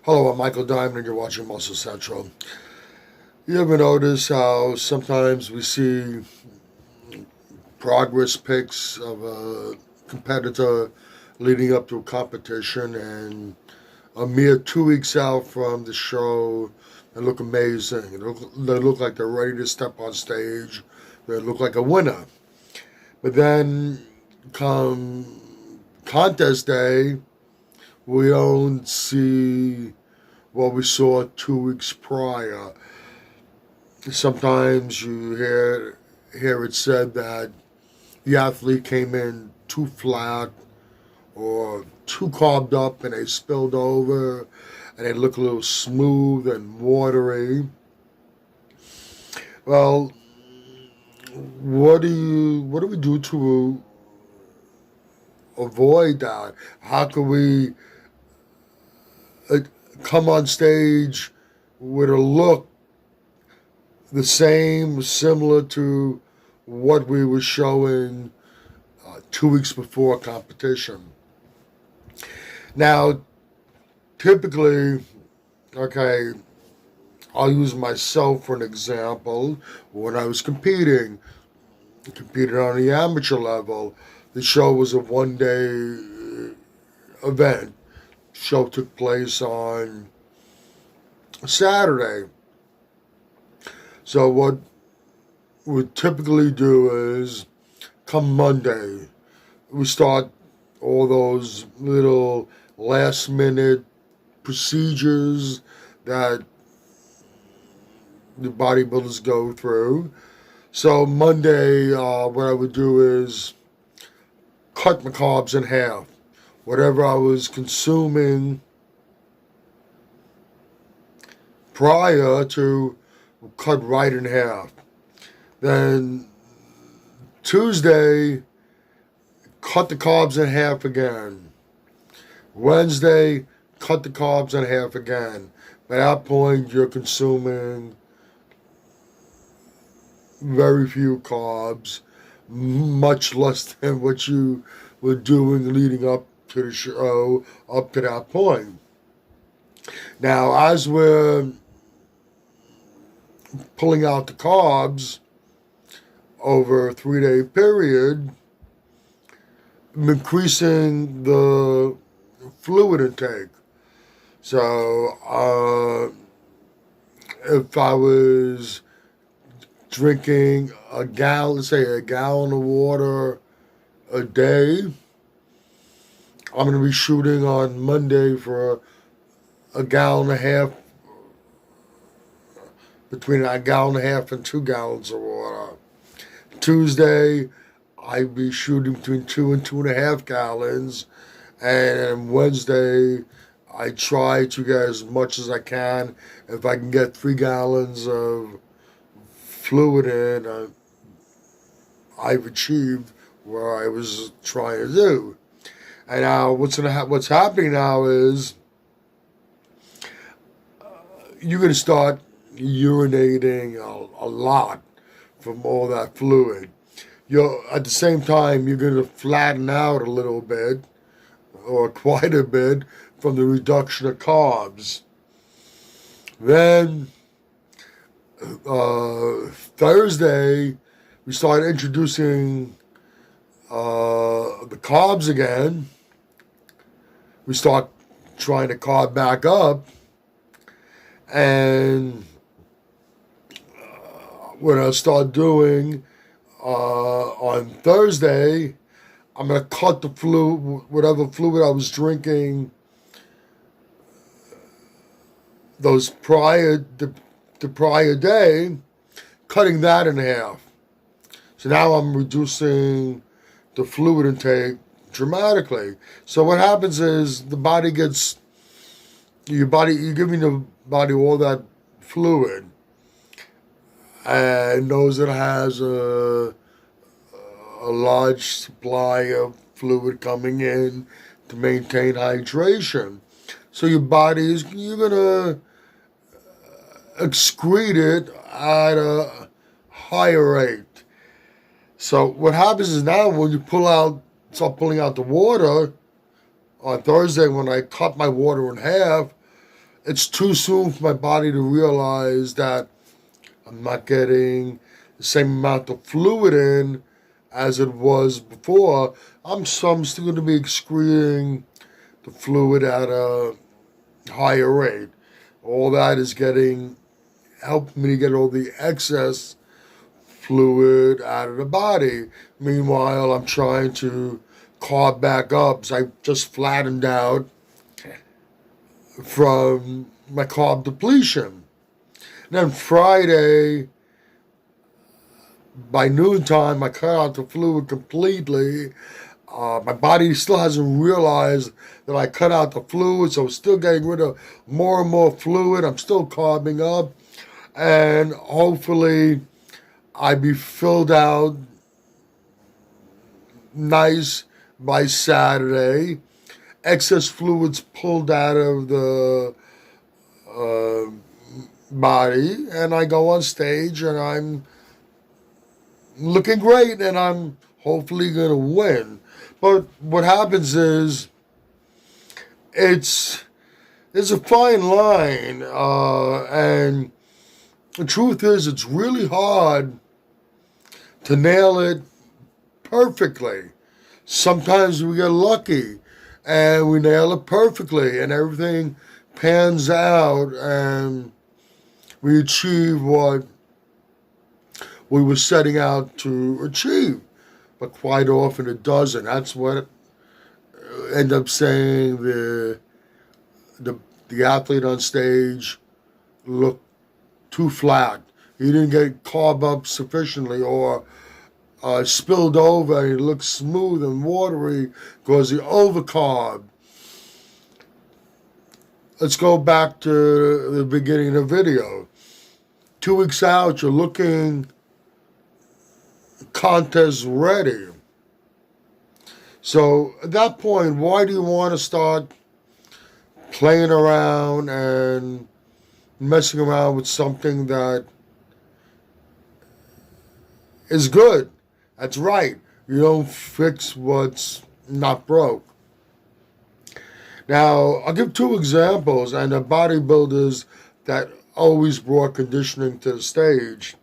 Hello, I'm Michael Diamond, and you're watching Muscle Central. You ever notice how sometimes we see progress pics of a competitor leading up to a competition, and a mere 2 weeks out from the show, they look amazing. They look like they're ready to step on stage. They look like a winner. But then, come contest day, we don't see what we saw 2 weeks prior. Sometimes you hear it said that the athlete came in too flat or too carved up and they spilled over and they look a little smooth and watery. Well, what do we do to avoid that? How can we uh, come on stage with a look the same, similar to what we were showing 2 weeks before competition? Now, typically, okay, I'll use myself for an example. When I was competed on the amateur level, the show was a one-day event. The show took place on Saturday. So what we typically do is, come Monday, we start all those little last-minute procedures that the bodybuilders go through. So Monday, what I would do is cut my carbs in half. Whatever I was consuming prior to, cut right in half. Then Tuesday, cut the carbs in half again. Wednesday, cut the carbs in half again. By that point, you're consuming very few carbs, much less than what you were doing leading up to the show, up to that point. Now, as we're pulling out the carbs over a 3-day period, I'm increasing the fluid intake. So, if I was drinking a gallon, let's say a gallon of water a day, I'm going to be shooting on Monday for a gallon and a half, between a gallon and a half and 2 gallons of water. Tuesday, I'd be shooting between 2 and 2.5 gallons. And Wednesday, I try to get as much as I can. If I can get 3 gallons of fluid in, I've achieved what I was trying to do. And now what's happening now is you're going to start urinating a lot from all that fluid. At the same time, you're going to flatten out a little bit, or quite a bit, from the reduction of carbs. Then Thursday, we start introducing the carbs again. We start trying to carb back up. And what I'll start doing on Thursday, I'm going to cut the whatever fluid I was drinking the prior day, cutting that in half. So now I'm reducing the fluid intake dramatically. So what happens is you're giving the body all that fluid, and knows it has a large supply of fluid coming in to maintain hydration. So you're gonna excrete it at a higher rate. So what happens is, now when you start pulling out the water on Thursday, when I cut my water in half, it's too soon for my body to realize that I'm not getting the same amount of fluid in as it was before. I'm still going to be excreting the fluid at a higher rate. All that is helping me to get all the excess fluid out of the body. Meanwhile, I'm trying to carb back up. So I just flattened out from my carb depletion. And then Friday, by noontime, I cut out the fluid completely. My body still hasn't realized that I cut out the fluid, so I'm still getting rid of more and more fluid. I'm still carbing up, and hopefully I be filled out nice by Saturday. Excess fluids pulled out of the uh, body, and I go on stage, and I'm looking great, and I'm hopefully going to win. But what happens is, it's a fine line, and the truth is, it's really hard to nail it perfectly. Sometimes we get lucky and we nail it perfectly, and everything pans out, and we achieve what we were setting out to achieve. But quite often it doesn't. That's what end up saying the athlete on stage looked too flat. He didn't get carb up sufficiently, or spilled over and it looks smooth and watery because he overcarb. Let's go back to the beginning of the video. 2 weeks out, you're looking contest ready. So at that point, why do you want to start playing around and messing around with something that is good? That's right. You don't fix what's not broke. Now, I'll give 2 examples, and the bodybuilders that always brought conditioning to the stage.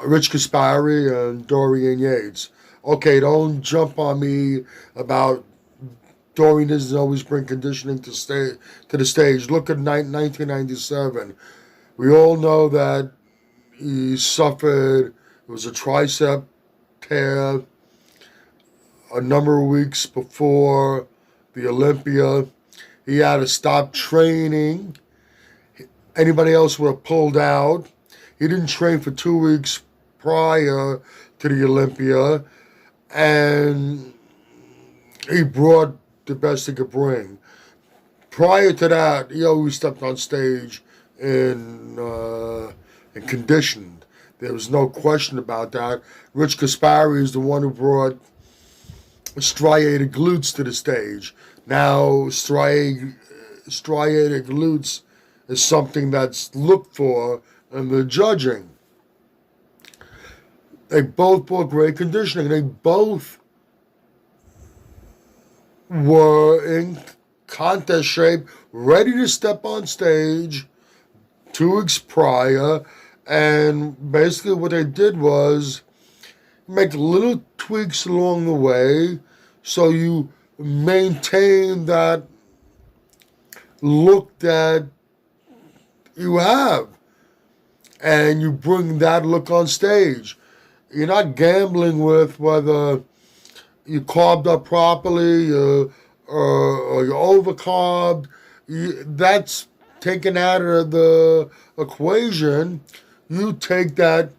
Rich Kaspari and Dorian Yates. Okay, don't jump on me about Dorian doesn't always bring conditioning to the stage. Look at 1997. We all know that he suffered, it was a tricep tear a number of weeks before the Olympia. He had to stop training. Anybody else would have pulled out. He didn't train for 2 weeks prior to the Olympia, and he brought the best he could bring. Prior to that, he always stepped on stage and conditioned. There was no question about that. Rich Kaspari is the one who brought striated glutes to the stage. Now, striated glutes is something that's looked for in the judging. They both brought great conditioning. They both were in contest shape, ready to step on stage 2 weeks prior. And basically what they did was make little tweaks along the way so you maintain that look that you have, and you bring that look on stage. You're not gambling with whether you carved up properly or you're overcarved. That's taken out of the equation. You take that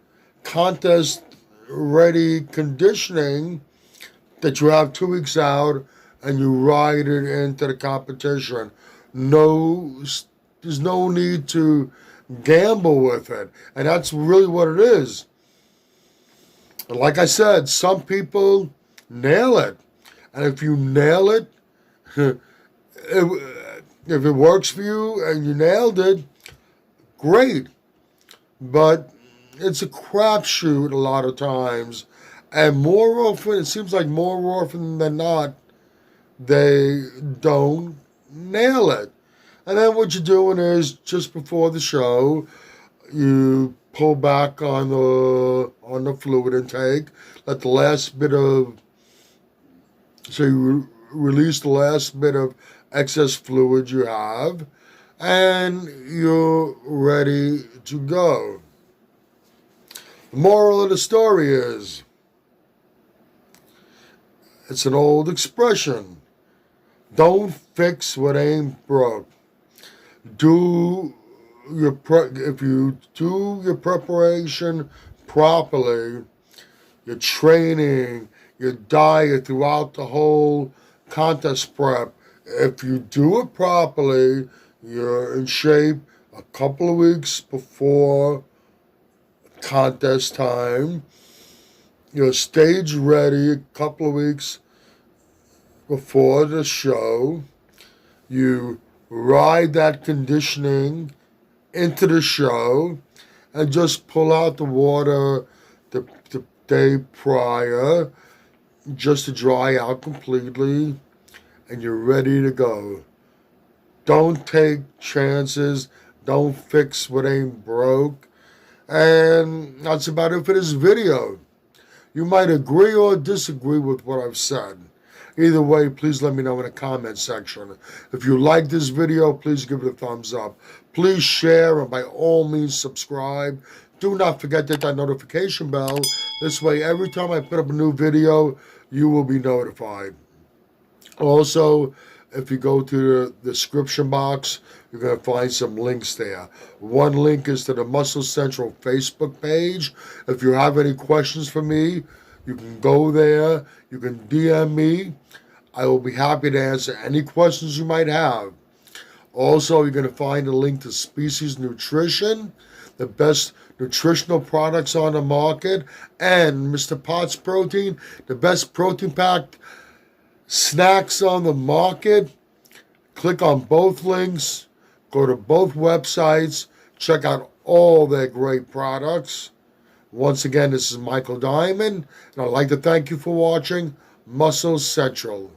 contest-ready conditioning that you have 2 weeks out and you ride it into the competition. There's no need to gamble with it. And that's really what it is. And like I said, some people nail it. And if you nail it, if it works for you and you nailed it, great. But it's a crapshoot a lot of times. And more often, it seems like more often than not, they don't nail it. And then what you're doing is, just before the show, you pull back on the fluid intake, let the last bit of, so you release the last bit of excess fluid you have, and you're ready to go. The moral of the story is, it's an old expression: don't fix what ain't broke. If you do your preparation properly, your training, your diet throughout the whole contest prep, if you do it properly, you're in shape a couple of weeks before contest time. You're stage ready a couple of weeks before the show. You ride that conditioning into the show and just pull out the water the day prior just to dry out completely, and you're ready to go. Don't take chances. Don't fix what ain't broke. And that's about it for this video. You might agree or disagree with what I've said. Either way, please let me know in the comment section. If you like this video, please give it a thumbs up. Please share, and by all means subscribe. Do not forget to hit that notification bell. This way, every time I put up a new video, you will be notified. Also, if you go to the description box, you're going to find some links there. One link is to the Muscle Central Facebook page. If you have any questions for me, you can go there. You can DM me. I will be happy to answer any questions you might have. Also, you're going to find a link to Species Nutrition, the best nutritional products on the market, and Mr. Potts Protein, the best protein-packed snacks on the market. Click on both links, go to both websites, check out all their great products. Once again, this is Michael Diamond, and I'd like to thank you for watching Muscle Central.